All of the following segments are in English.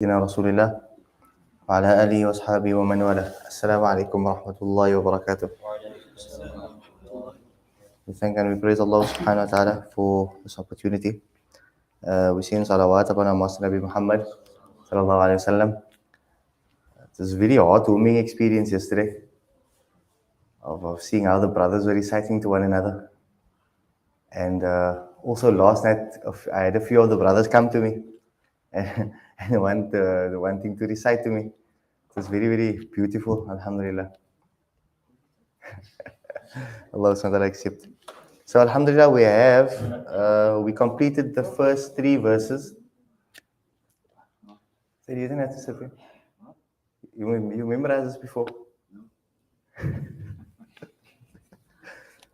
سيدنا رسول الله وعلى آله وأصحابه ومن والاه. Assalamu alaikum wa rahmatullahi wa barakatuh. We thank and we praise Allah subhanahu wa ta'ala for this opportunity. We sing salawat upon our Master Nabi Muhammad sallallahu alayhi wa sallam. It was a very heartwarming experience yesterday of seeing how the brothers were reciting to one another. And also last night, I had a few of the brothers come to me and wanting to recite to me. It was very, very beautiful, alhamdulillah. Allah subhanahu wa ta'ala accept. So alhamdulillah, we completed the first 3 verses. So you didn't have to sit there. You memorized this before?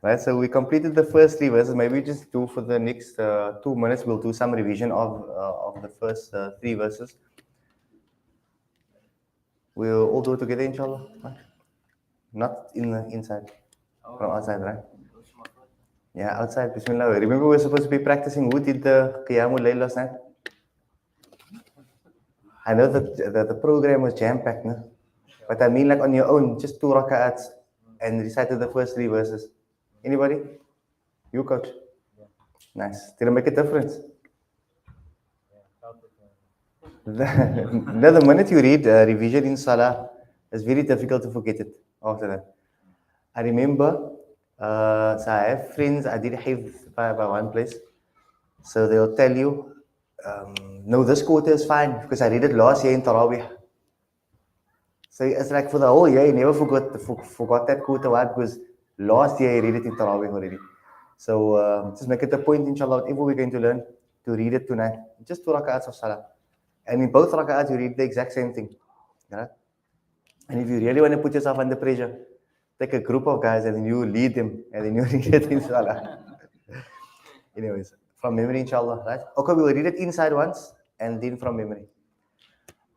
Right, so we completed the first 3 verses. Maybe just do for the next 2 minutes, we'll do some revision of the first 3 verses. We'll all do it together, inshallah. Right? Not inside, from outside, right? Yeah, outside. Bismillah. Remember, we're supposed to be practicing. Who did the Qiyamul Layl last night? I know that the program was jam-packed, no? But I mean, like on your own, just 2 rak'ats and recited the first 3 verses. Anybody? You, coach? Yeah. Nice. Did it make a difference? No, the minute you read revision in Salah, it's very difficult to forget it after that. I remember, so I have friends, I did hifz by one place. So they'll tell you, no, this quarter is fine because I read it last year in Taraweeh. So it's like for the whole year, you never forgot that quarter. Why? Because last year you read it in Taraweeh already. So just make it a point, inshallah, whatever we're going to learn, to read it tonight. Just 2 rak'ats of Salah. And in both rak'ats, you read the exact same thing. Right? And if you really want to put yourself under pressure, take a group of guys and then you lead them and then you read it in Salah. Anyways, from memory, inshallah, right? Okay, we will read it inside once and then from memory.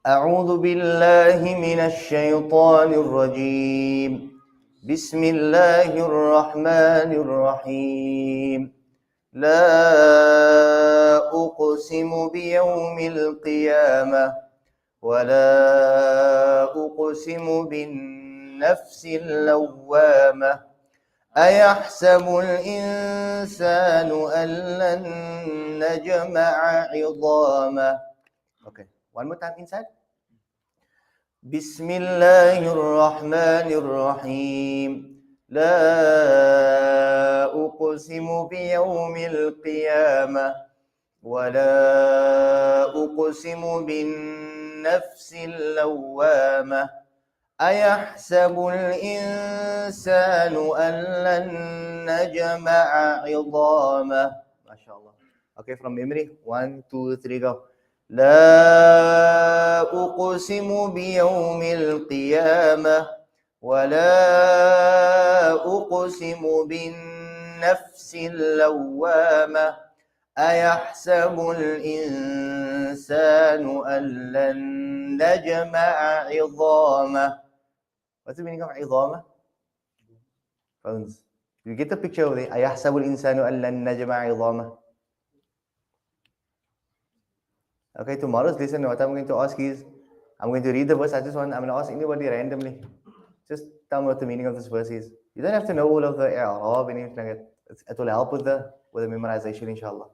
أعوذ بالله من الشيطان الرجيم. بسم الله الرحمن الرحيم. لا أقسم بيوم القيامة ولا أقسم بالنفس اللوامة أيحسب الإنسان أن لن نجمع عظامه. Okay, one more time inside. بسم الله الرحمن الرحيم. لا أقسم بيوم القيامة ولا أقسم بالنفس اللوامة أيحسب الإنسان أن لن نجمع عظامه. ما شاء الله. Okay, from memory. 1, 2, 3, go. لا أقسم بيوم القيامة ولا أقسم بالنفس اللوامة أيحسب الإنسان أن لن نجمع عظامه. What's the meaning of عظامه? Phones. You get the picture of it. أيحسب الإنسان أن لن نجمع عظامه. Okay, tomorrow's lesson, what I'm going to ask is, I'm going to read the verse. I'm going to ask anybody randomly. Just tell me what the meaning of this verse is. You don't have to know all of the i'rab and anything like that. It will help with the memorization, inshallah.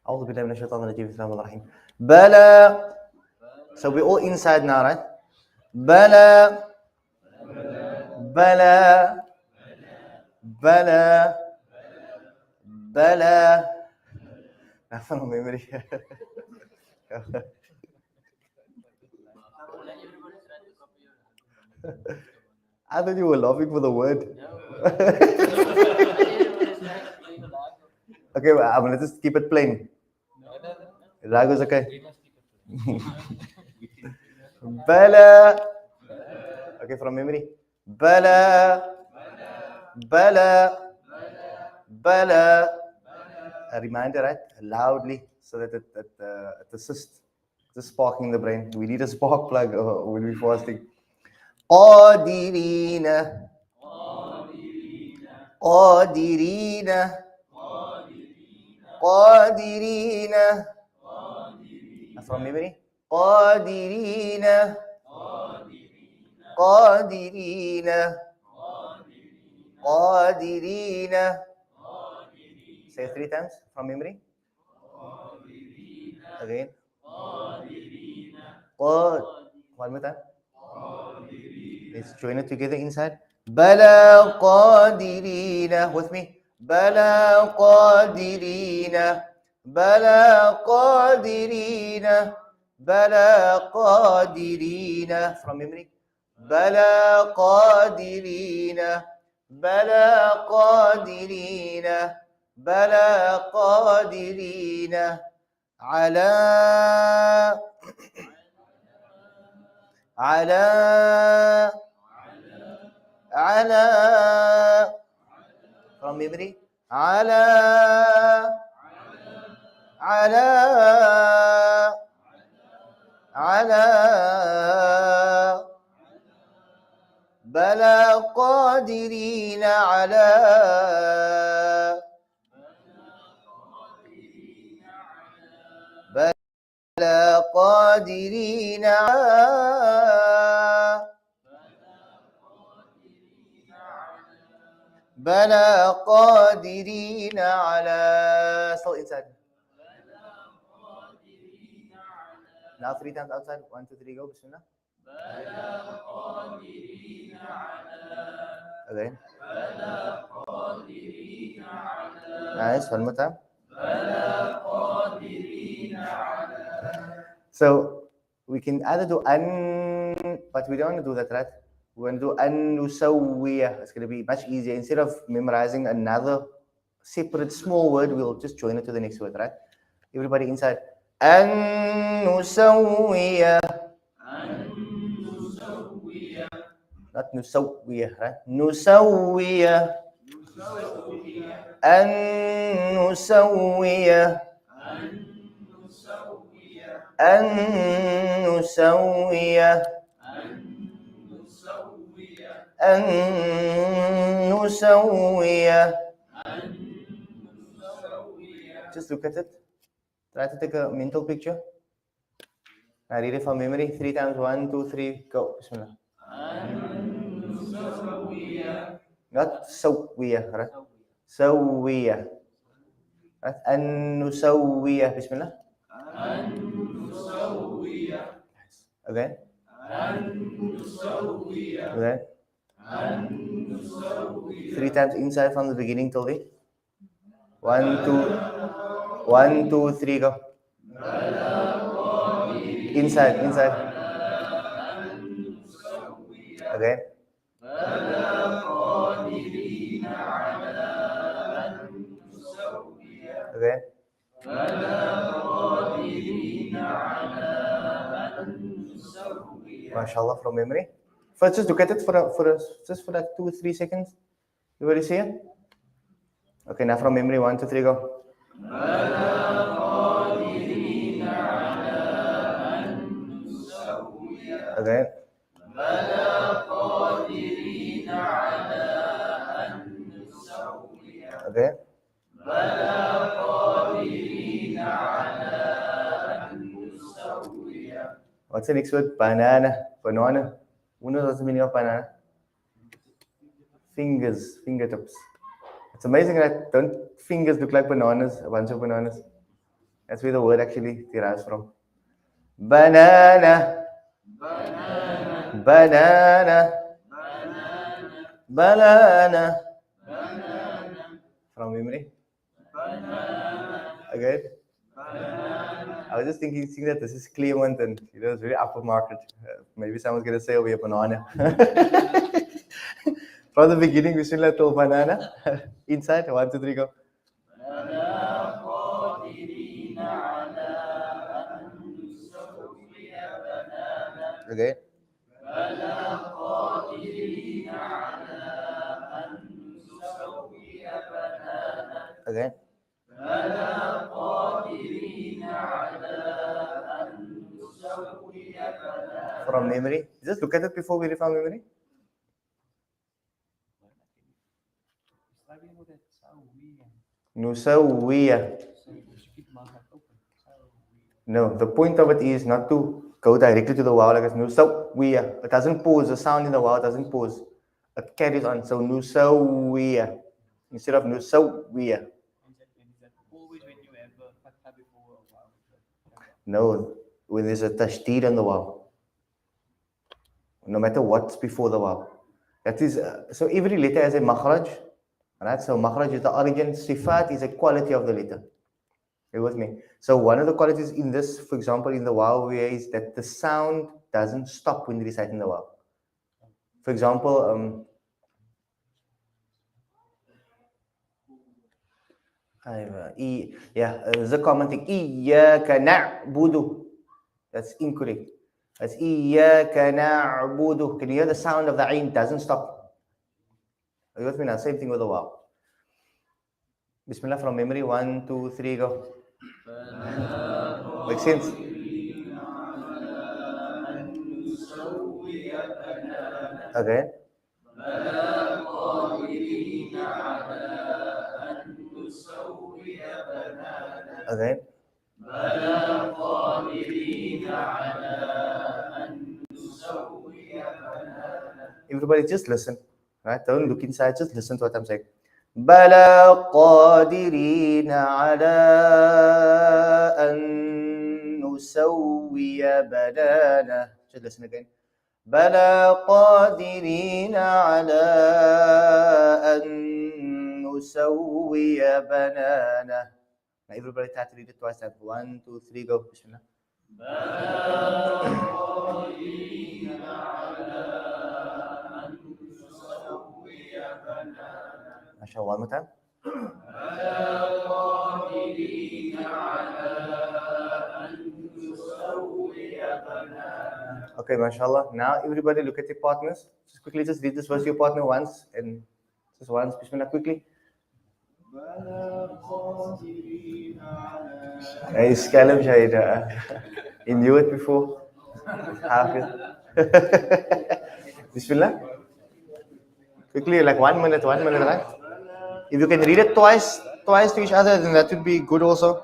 أعوذ بالله من الشيطان الرجيم. بسم الله الرحمن الرحيم. بلى. So we're all inside now, right? بلى. بلى. بلى. بلى. From memory. I thought you were laughing for the word. Okay, well, I'm gonna just keep it plain. Lag is okay. Bala. Okay, from memory. Bala. Bala. Bala. A reminder, right? Loudly, so that it assists the sparking in the brain. We need a spark plug when we're fasting. قادرين قادرين قادرين. From memory. قادرين قادرين قادرين. Say 3 times from memory. Again. One more time. Let's join it together inside. Bala qadirina. With me. Bala qadirina. Bala qadirina. Bala qadirina. From memory. Bala qadirina. Bala qadirina. Bala qadirina. على على from memory على بلا قادرين على بلا قادرين بلا قادرين على. Still inside. Now 3 times outside. 1, 2, 3, go. Bismillah. Again. Nice. One more time. So we can either do an, but we don't want to do that, right? We're going to do an nusawiyah. It's going to be much easier. Instead of memorizing another separate small word, we'll just join it to the next word, right? Everybody inside. An nusawiyah. Not nusawiyah, right? Nusawiyah. An nusawiyah. أن نسوي أن نسوي. Just look at it. Try to take a mental picture. I read it from memory. 3 times. 1, 2, 3, go. Bismillah. Not سوية, right? سوية. Right? أن نسوي. Bismillah. Again. Again. 3 times inside from the beginning till the 1, 2, 3, go. Inside. Again. Again. MashaAllah, from memory. First, just look at it for like 2, 3 seconds. Everybody see it? Okay, now from memory, 1, 2, 3, go. Again. Again. What's the next word? Banana. Banana. Who knows what's the meaning of banana? Fingers. Fingertips. It's amazing that don't fingers look like bananas? A bunch of bananas. That's where the word actually derives from. Banana. Banana. Banana. From memory. Again. I was just thinking, seeing that this is Clement and it's very upper market. Maybe someone's going to say, oh, we're banana. From the beginning, we still have told banana. Inside, 1, 2, 3, go. Again. Again. From memory. Just look at it before we read from memory. Nusawiyah. No, the point of it is not to go directly to the wow like this. Nusawiya. It doesn't pause. The sound in the wow doesn't pause. It carries on. So nusawiya instead of nusawiya. Always when you have a fatha before a wow. No, when there's a tashdid on the wow. No matter what's before the wow. That is, so every letter has a makhraj. Right? So makhraj is the origin. Sifat is a quality of the letter. Are you with me? So one of the qualities in this, for example, in the wow is that the sound doesn't stop when reciting the wow. For example, there's a common thing. Iyyaka na'budu. That's incorrect. That's iyyaka na'budu. Can you hear the sound of the ain doesn't stop? Are you with me now? Same thing with the wow. Bismillah from memory. 1, 2, 3, go. Makes sense? Okay. Okay. Everybody just listen. Right? Don't look inside, just listen to what I'm saying. بلى قادرين على أن نسوي بنانا. Just listen again. بلى قادرين على أن نسوي بنانا. Now everybody try to read it twice. 1, 2, 3, go. Bismillah. MashaAllah, one more time. Okay, mashallah. Now everybody look at your partners. Just quickly just read this verse to your partner once and just once. Bismillah quickly. Hey, Scalam Shahida. You knew it before. Hafiz. Bismillah. Quickly, like 1 minute, right? If you can read it twice to each other, then that would be good also.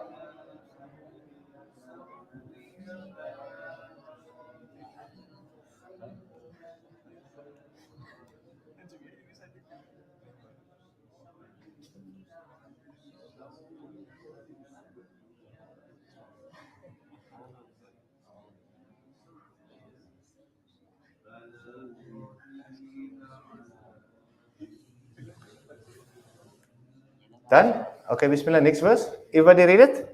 Done? Okay, Bismillah. Next verse. Everybody read it?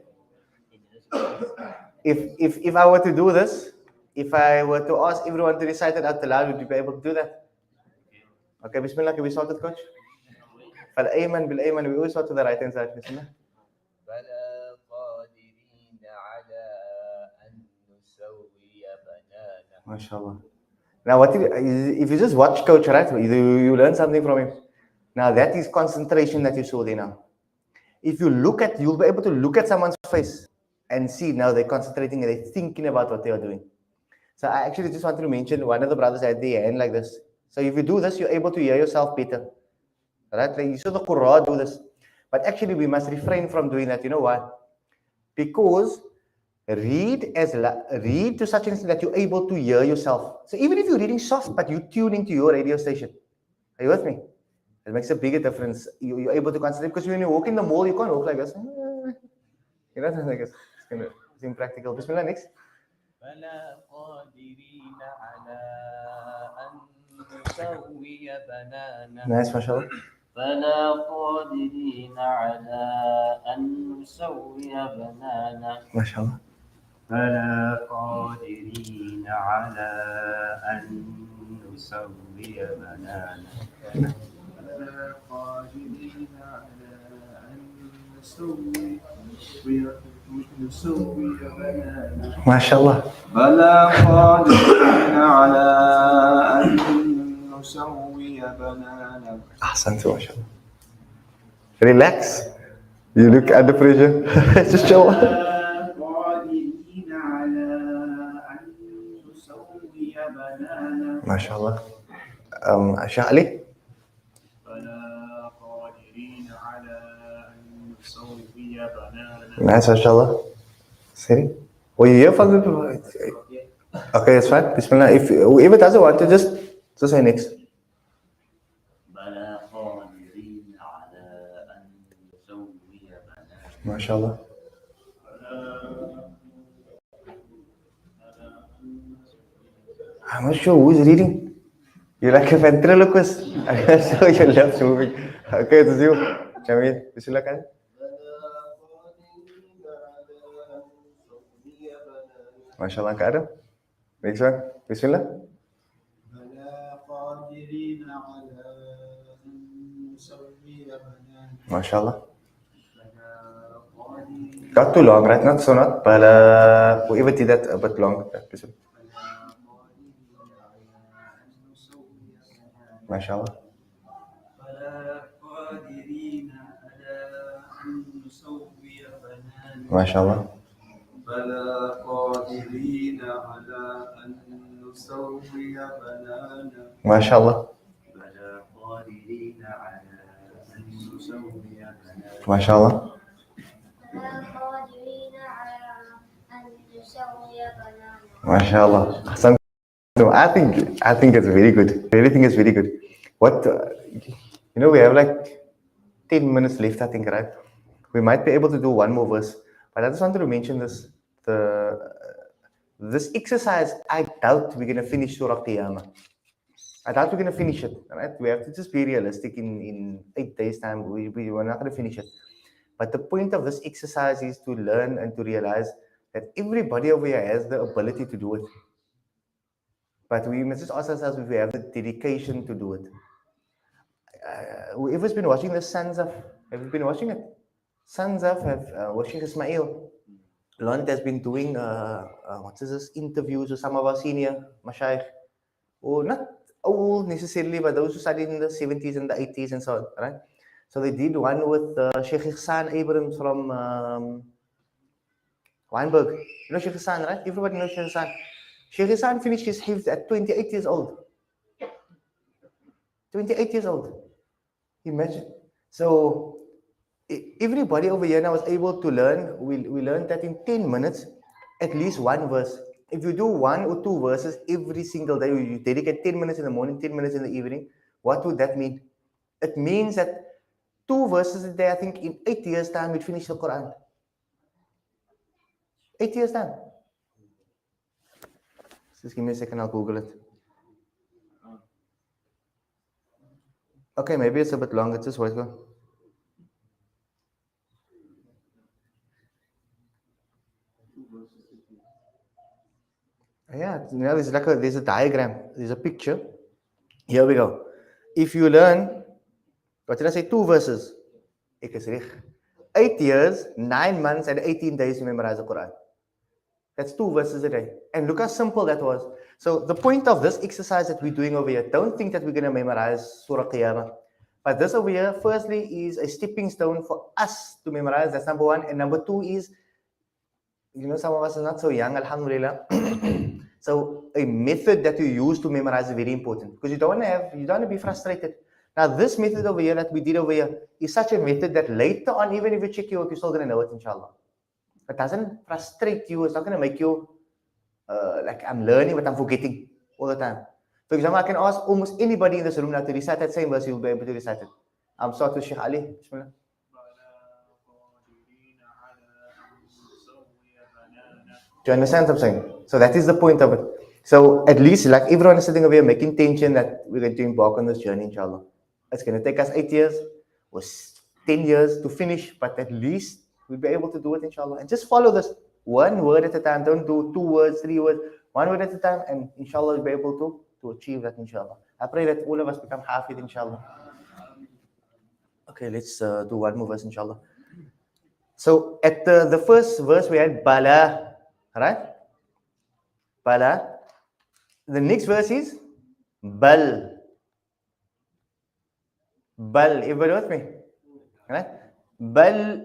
If I were to do this, if I were to ask everyone to recite it out loud, would you be able to do that? Okay, Bismillah. Can we start with Coach? فالأيمن بالأيمن, we always start to the right hand side. Bismillah. بلى قادرين على أن نسوي بنانا. MashaAllah. Now, if you just watch Coach, right, you learn something from him. Now, that is concentration that you saw there now. If you look at, you'll be able to look at someone's face and see now they're concentrating and they're thinking about what they are doing. So I actually just wanted to mention one of the brothers had their hand like this. So if you do this, you're able to hear yourself better. Right? Like you saw the Quran do this. But actually, we must refrain from doing that. You know why? Because read to such an extent that you're able to hear yourself. So even if you're reading soft, but you're tuning to your radio station. Are you with me? It makes a bigger difference. You're able to concentrate, because when you walk in the mall, you can't walk like this. You know, like it's impractical. Bismillah, next. بلى قادرين على أن نسوي بنانا. Nice, mashallah. بلى قادرين على أن نسوي بنانا. Mashallah. بلى قادرين على أن نسوي بنانا. بلى قادرين على أن نسوي بنانا. Mashallah. بلى قادرين على أن نسوي بنانا. Ahsantu, mashallah. Relax. You look under pressure. Just chill. قادرين على أن نسوي بنانا. Mashallah. Shah Ali. بلى قادرين على أن نسوي بنانا. Nice, mashallah. Siri. Were you here for the... Okay, it's fine. Bismillah. If whoever doesn't want to, just say next. بلى قادرين على أن نسوي بنانا MashaAllah. I'm not sure who's reading. You're like a ventriloquist. I'm not sure your lips moving. Okay, it's you. Jamil, Bismillah. Khan. MashaAllah, Adam. Next one. Bismillah. بلى قادرين على أن نسوي بنانا MashaAllah. بلى قادرين Got too long, right? Not so not, but whoever did that a bit long. Bismillah. بلى قادرين على أن نسوي بنانا MashaAllah. بلى قادرين على أن نسوي بنانا MashaAllah. بلى قادرين على أن نسوي بنانا MashaAllah. بلى قادرين على أن نسوي بنانا MashaAllah. قادرين على أن نسوي بنانا MashaAllah. Ahsan. So I think it's very good. Everything is very good. What we have like 10 minutes left, I think, right? We might be able to do one more verse, but I just wanted to mention this. This exercise, I doubt we're gonna finish Surah Qiyamah. I doubt we're gonna finish it. Right? We have to just be realistic. In 8 days' time, we're not gonna finish it. But the point of this exercise is to learn and to realize that everybody over here has the ability to do it. But we must just ask ourselves if we have the dedication to do it. Whoever's been watching the Sons of, have you been watching it? Sons of have watching Ismail. Lont has been doing what is this, interviews with some of our senior mashayikh, or not old necessarily, but those who studied in the 70s and the 80s and so on, right? So they did one with Sheikh Ihsan Abrams from Weinberg. You know Sheikh Ihsan, right? Everybody knows Sheikh Ihsan. Sheikh Ihsan finished his hifz at 28 years old. 28 years old. Imagine. So everybody over here now was able to learn. We learned that in 10 minutes, at least one verse. If you do 1 or 2 verses every single day, you dedicate 10 minutes in the morning, 10 minutes in the evening, what would that mean? It means that 2 verses a day, I think in 8 years' time, we'd finish the Quran. 8 years' time. Just give me a second, I'll Google it. Okay, maybe it's a bit long. It's just wait go. Yeah, there's like there's a diagram, there's a picture. Here we go. If you learn, what did I say? 2 verses. 8 years, 9 months, and 18 days to memorize the Quran. That's 2 verses a day. And look how simple that was. So the point of this exercise that we're doing over here, don't think that we're going to memorize Surah Qiyamah. But this over here, firstly, is a stepping stone for us to memorize. That's number 1. And number 2 is, some of us are not so young, alhamdulillah. So a method that you use to memorize is very important, because you don't want to be frustrated. Now, this method over here that we did over here is such a method that later on, even if you check your work, you're still going to know it, inshallah. It doesn't frustrate you. It's not going to make you like I'm learning, but I'm forgetting all the time. For example, I can ask almost anybody in this room now to recite that same verse, you'll be able to recite it. I'm sorry to Sheikh Ali. Bismillah. Do you understand what I'm saying? So that is the point of it. So at least, like everyone is sitting over here making tension that we're going to embark on this journey, inshallah. It's going to take us 8 years or 10 years to finish, but at least we'll be able to do it, inshallah. And just follow this 1 word at a time. Don't do 2 words, 3 words, 1 word at a time, and inshallah we'll be able to achieve that, inshallah. I pray that all of us become hafid, inshallah. Okay, let's do 1 more verse, inshallah. So at the first verse we had bala, right? Bala. The next verse is bal. Bal. Everybody with me? Right? Bal.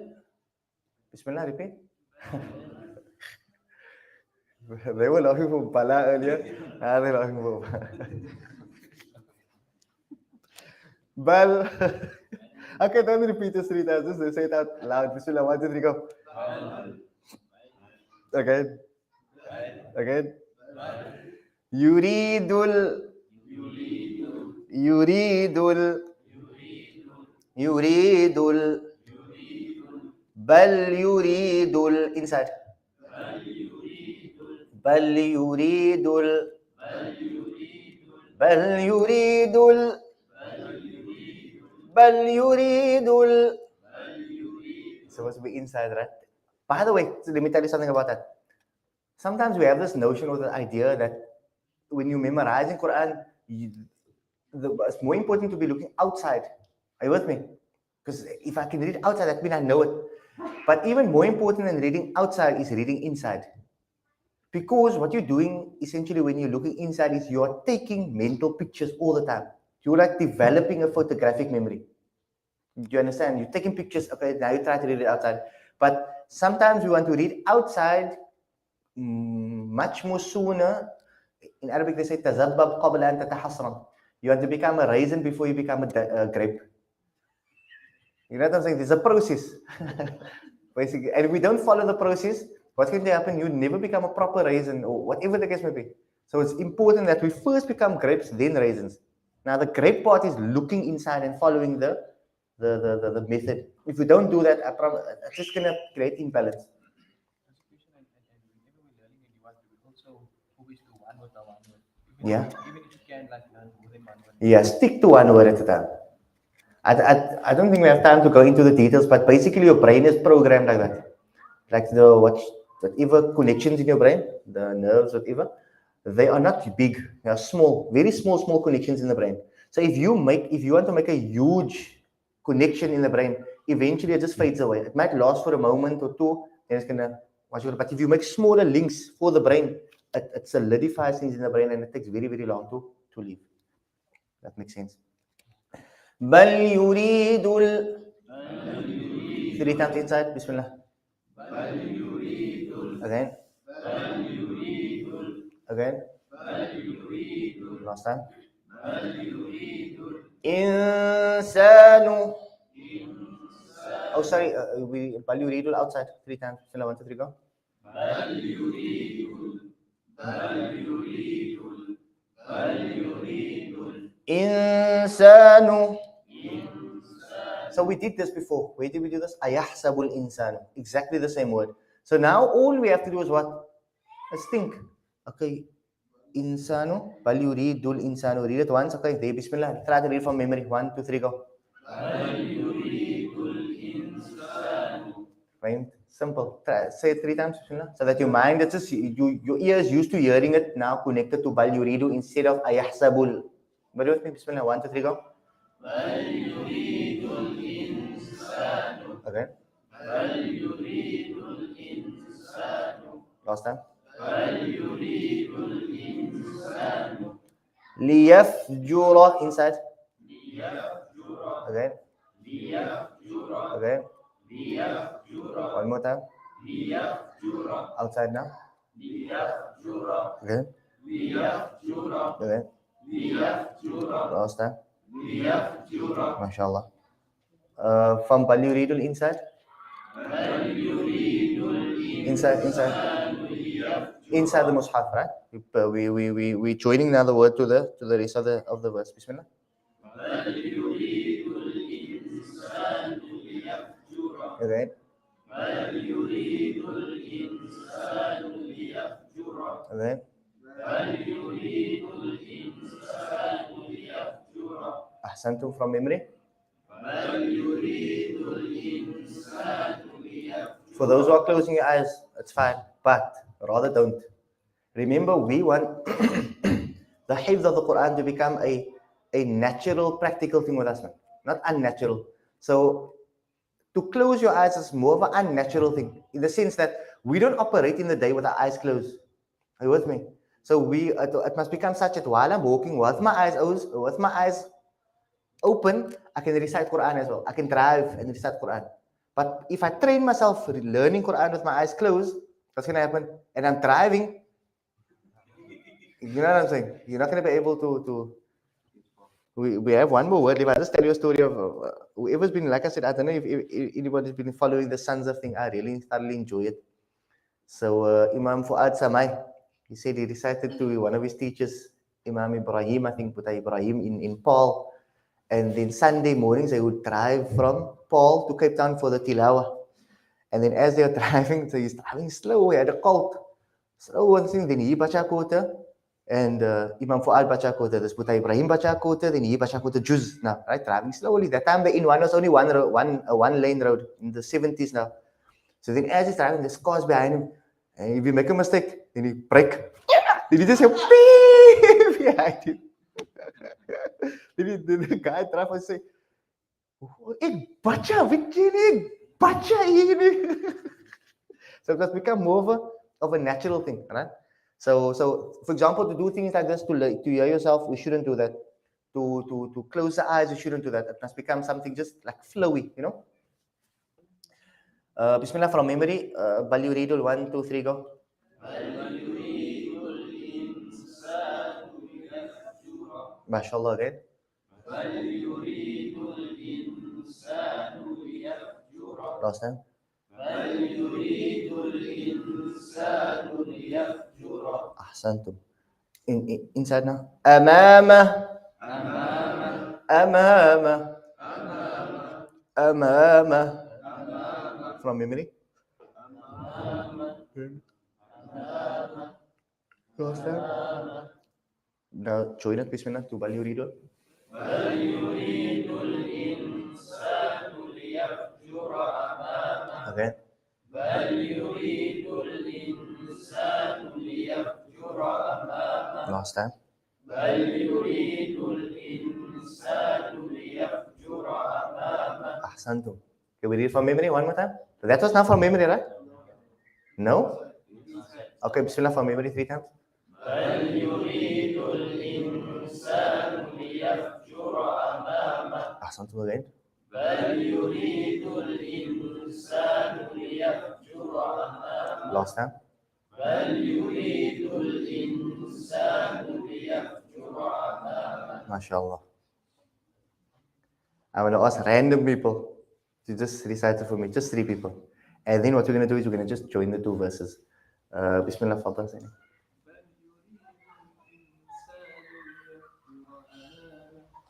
Bismillah, repeat. They were laughing for bala earlier. They're laughing for bal. Okay, don't repeat this 3 times. Just say it out loud. Bismillah, 1, 2, 3, go. Again. Again. Yuridul. Yuridul. Yuridul. Bal yuridul. Inside. Bal yuridul. Bal yuridul. Bal yuridul. Supposed to be inside, right? By the way, so let me tell you something about that. Sometimes we have this notion or the idea that when you memorize in Quran, it's more important to be looking outside. Are you with me? Because if I can read outside, that means I know it. But even more important than reading outside is reading inside. Because what you're doing essentially when you're looking inside is you're taking mental pictures all the time. You're like developing a photographic memory. Do you understand? You're taking pictures. Okay, now you try to read it outside. But sometimes we want to read outside much more sooner. In Arabic, they say tazabbab qabla an tatahasran. You want to become a raisin before you become a grape. You know what I'm saying? There's a process. Basically, and if we don't follow the process, what's going to happen? You never become a proper raisin or whatever the case may be. So it's important that we first become grapes, then raisins. Now the grape part is looking inside and following the method. If we don't do that, I promise, it's just going to create imbalance. And whenever we're learning a new word, we also always do one word by one word. Yeah. Even if you can like learn more than one word. Yeah, stick to one word at a time. I don't think we have time to go into the details, but basically your brain is programmed like that. Like whatever connections in your brain, the nerves, whatever, they are not big. They are small, very small connections in the brain. So if you want to make a huge connection in the brain, eventually it just fades away. It might last for a moment or two, then it's gonna watch it. But if you make smaller links for the brain, it solidifies things in the brain and it takes very, very long to leave. That makes sense. بل يريد three times inside. Bismillah. Again. Again. Last time. إنسان. Oh, sorry. بل يريد outside three times. Bismillah. 1, 2, 3, go. إنسان. So we did this before. Where did we do this? أيحسب الإنسان. Exactly the same word. So now all we have to do is what? Let's think. Okay. Insanu. بل يريد الإنسان. Read it once. Okay. There. Bismillah. Try to read from memory. 1, 2, 3, go. Right? Simple. Say it 3 times, Bismillah. So that your mind, it's just your ears used to hearing it, now connected to bal yuridu instead of ayahsabul. But with me, Bismillah. 1, 2, 3, go. Okay. Last time. Liyafjura inside. Again. Again. One more time. Outside now. Again. Again. Last time. MashaAllah. From bal yuridul inside. Inside the mushaf, right? We joining now the word to the rest of the verse. Bismillah. Again. Again. Ahsantum from memory. For those who are closing your eyes, it's fine, but rather don't. Remember, we want the hifz of the Quran to become a natural, practical thing with us, man. Not unnatural. So to close your eyes is more of an unnatural thing, in the sense that we don't operate in the day with our eyes closed. Are you with me? So it must become such that while I'm walking with my eyes open, I can recite Quran as well. I can drive and recite Quran. But if I train myself learning Quran with my eyes closed, what's going to happen? And I'm driving, you know what I'm saying? You're not going to be able to. We have one more word. If I just tell you a story of whoever's been, like I said, I don't know if anybody's been following the Sons of thing. I really thoroughly enjoy it. So Imam Fuad Samai, He said he recited to one of his teachers, Imam Ibrahim, I think Buddha Ibrahim in Paul. And then Sunday mornings, they would drive from Paul to Cape Town for the Tilawah. And then as they were driving, so he's driving slow, he had a cult. Slow one thing, then he baca quota, and Imam Fuad baca quota, this Buddha Ibrahim baca quota, then he baca quota juz now, right? Driving slowly. That time the in one was only one lane road in the 70s now. So then as he's driving, there's cars behind him. And if you make a mistake, then he brake. Then he just say, beep behind him. then the guy drive and say, ek bacha, ek bacha ini. So it has become more of a natural thing, right? So for example, to do things like this, to hear yourself, we shouldn't do that. To close the eyes, we shouldn't do that. It must become something just like flowy, you know. Bismillah from memory. Bal yuridul 1, 2, 3, go. MashaAllah again. Last time. Ahsantum. Inside now. Amama. From memory. Last time. Now join us, Bismillah, to Bal yuridul. Again. Last time. Ahsantum. Okay, we read from memory one more time. So that was not from memory, right? No? Okay, Bismillah from memory 3 times. Ahsantum again. Last time. MashaAllah. I'm going to ask random people to just recite it for me, just 3 people. And then what we're going to do is we're going to just join the 2 verses. Bismillah, Fadal, Zaini.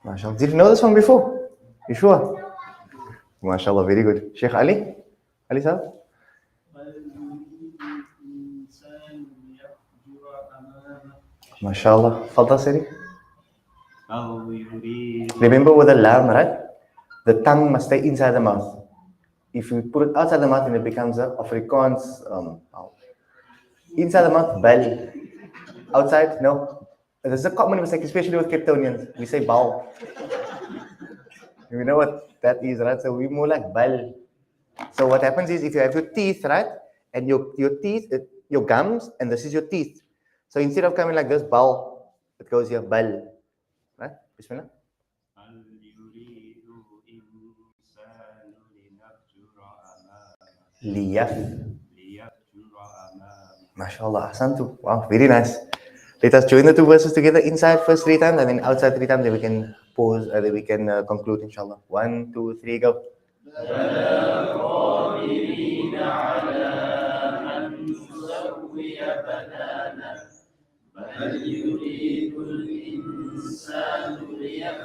MashaAllah. Did you know this one before? You sure? MashaAllah, very good. Sheikh Ali? Ali sir? MashaAllah. Fadal, Zaini. Remember with the lam, right? The tongue must stay inside the mouth. If you put it outside the mouth, then it becomes a Afrikaans. Inside the mouth, bal. Outside, no. This is a common mistake, especially with Capetonians. We say bal. You know what that is, right? So we more like bal. So what happens is if you have your teeth, right? And your teeth, your gums, and this is your teeth. So instead of coming like this, bal, it goes here, bal. Right? Bismillah. Liyaf. MashaAllah. Ahsantu. Wow, very nice. Let us join the 2 verses together. Inside first 3 times and then outside 3 times. Then we can pause, then we can conclude, inshallah. 1, 2, 3, go.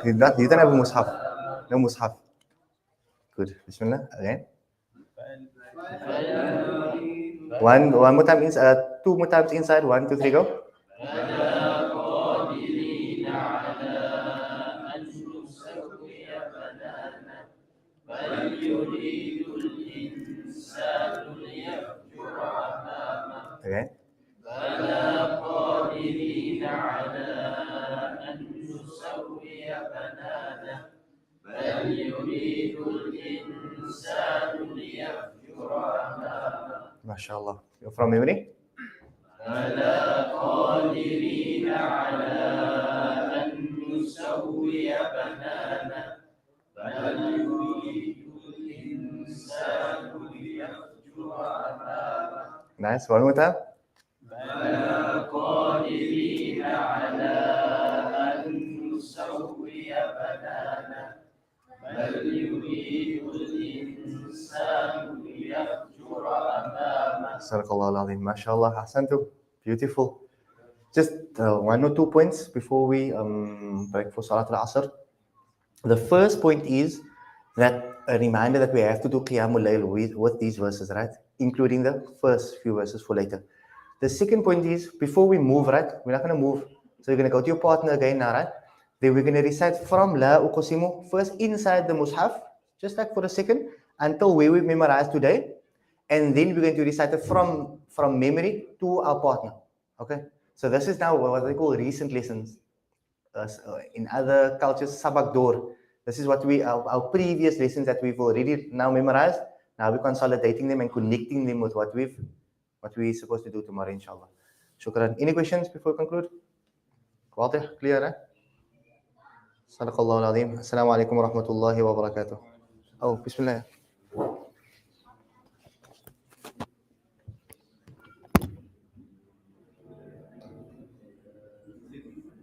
You don't have a mushaf. No mushaf. Good. Bismillah. Again. One more time inside, 2 more times inside. 1, 2, 3, go. Again. MashaAllah. You're from memory? Nice. One more time. Sadaqallah al-Azim. MashaAllah. Ahsantu. Beautiful. just 1 or 2 points before we break for Salat al-Asr. The first point is that a reminder that we have to do Qiyamul Layl with these verses, right? Including the first few verses for later. The second point is, before we move, right? We're not going to move. So you're going to go to your partner again now, right? Then we're going to recite from La Uqsimu first inside the Mus'haf, just like for a second, until where we memorized today. And then we're going to recite it from memory to our partner. Okay? So this is now what they call recent lessons. In other cultures, sabak door. This is what our previous lessons that we've already now memorized. Now we're consolidating them and connecting them with what we're supposed to do tomorrow, inshallah. Shukran. Any questions before we conclude? Wadah, clear, eh? Sadaqallahu al-azim. Assalamu alaikum wa rahmatullahi wa barakatuh. Oh, bismillah.